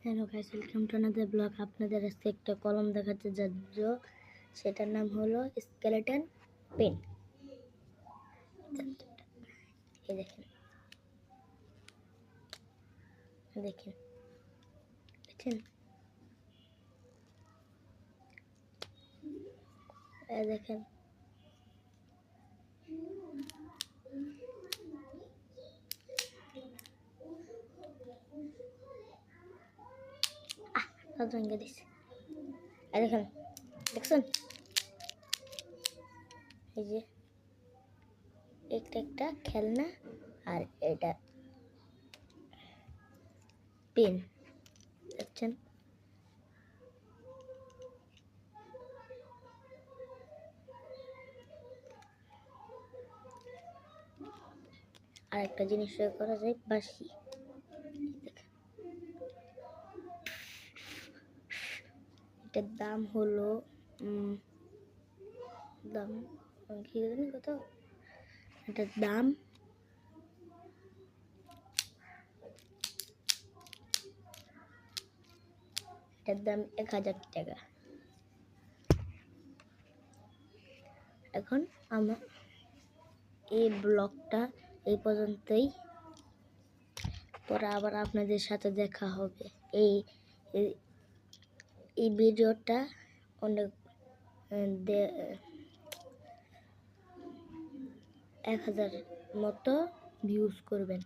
Hello guys, welcome to another blog. আপনাদের আজকে একটা কলম দেখাতে যাচ্ছ, সেটার নাম হলো স্কেলেটন পেন। এই দেখেন দেখেন দেখেন এই দেখেন ভেঙে দিছে। এই দেখেন, দেখছেন? এই যে একটা একটা খেলনা, আর এটা পেন, দেখছেন? আর একটা জিনিস করা যায়, বাঁশি। এটার দাম হলো দাম কি জানি কত, এটার দাম এটার দাম 1000 টাকা। এখন আমার এই ব্লগটা এই পর্যন্তই, পরে আবার আপনাদের সাথে দেখা হবে। এই ভিডিওটা অনেক 1000 মতো ভিউজ করবেন।